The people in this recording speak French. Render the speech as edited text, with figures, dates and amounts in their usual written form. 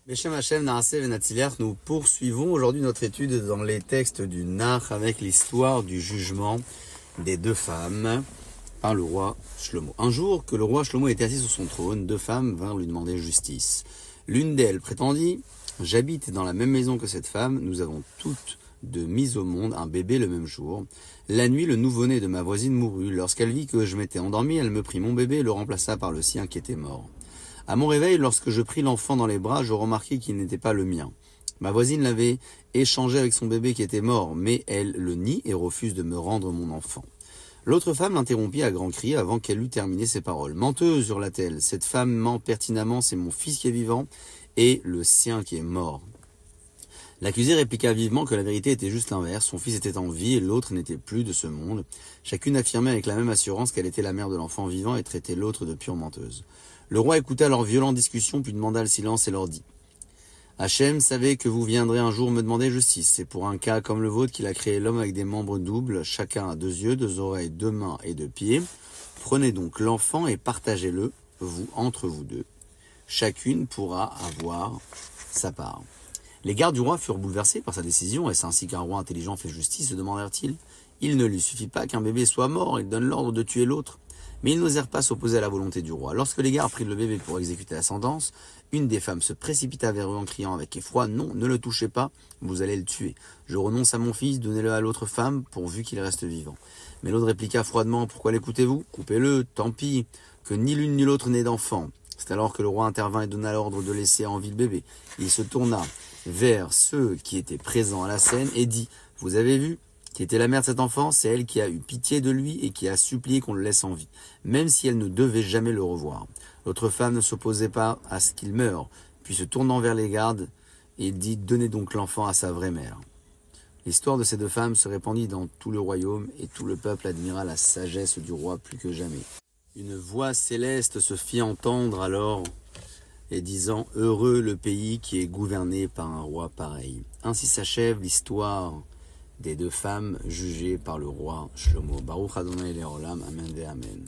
Beshem Hashem Naaseh Venatziliach, nous poursuivons aujourd'hui notre étude dans les textes du Nach avec l'histoire du jugement des deux femmes par le roi Shlomo. Un jour que le roi Shlomo était assis sur son trône, deux femmes vinrent lui demander justice. L'une d'elles prétendit: j'habite dans la même maison que cette femme, nous avons toutes deux mis au monde un bébé le même jour. La nuit, le nouveau-né de ma voisine mourut. Lorsqu'elle vit que je m'étais endormi, elle me prit mon bébé et le remplaça par le sien qui était mort. À mon réveil, lorsque je pris l'enfant dans les bras, je remarquai qu'il n'était pas le mien. Ma voisine l'avait échangé avec son bébé qui était mort, mais elle le nie et refuse de me rendre mon enfant. L'autre femme l'interrompit à grands cris avant qu'elle eût terminé ses paroles. Menteuse, hurla-t-elle, cette femme ment pertinemment, c'est mon fils qui est vivant et le sien qui est mort. L'accusé répliqua vivement que la vérité était juste l'inverse, son fils était en vie et l'autre n'était plus de ce monde. Chacune affirmait avec la même assurance qu'elle était la mère de l'enfant vivant et traitait l'autre de pure menteuse. Le roi écouta leur violente discussion puis demanda le silence et leur dit: Hachem savait que vous viendrez un jour me demander justice. C'est pour un cas comme le vôtre qu'il a créé l'homme avec des membres doubles, chacun a 2 yeux, 2 oreilles, 2 mains et 2 pieds. Prenez donc l'enfant et partagez-le, vous, entre vous deux. Chacune pourra avoir sa part. Les gardes du roi furent bouleversés par sa décision. Est-ce ainsi qu'un roi intelligent fait justice, se demandèrent-ils. Il ne lui suffit pas qu'un bébé soit mort, il donne l'ordre de tuer l'autre. Mais ils n'osèrent pas s'opposer à la volonté du roi. Lorsque les gardes prirent le bébé pour exécuter la sentence, une des femmes se précipita vers eux en criant avec effroi: non, ne le touchez pas, vous allez le tuer. Je renonce à mon fils, donnez-le à l'autre femme, pourvu qu'il reste vivant. Mais l'autre répliqua froidement: pourquoi l'écoutez-vous? Coupez-le, tant pis, que ni l'une ni l'autre n'ait d'enfant. C'est alors que le roi intervint et donna l'ordre de laisser en vie le bébé. Il se tourna vers ceux qui étaient présents à la scène et dit: vous avez vu qui était la mère de cet enfant? C'est elle qui a eu pitié de lui et qui a supplié qu'on le laisse en vie, même si elle ne devait jamais le revoir. L'autre femme ne s'opposait pas à ce qu'il meure, puis se tournant vers les gardes, il dit: donnez donc l'enfant à sa vraie mère. L'histoire de ces deux femmes se répandit dans tout le royaume et tout le peuple admira la sagesse du roi plus que jamais. Une voix céleste se fit entendre alors et disant: heureux le pays qui est gouverné par un roi pareil. Ainsi s'achève l'histoire des deux femmes jugées par le roi Shlomo. Baruch Adonai Leolam, Amen ve Amen.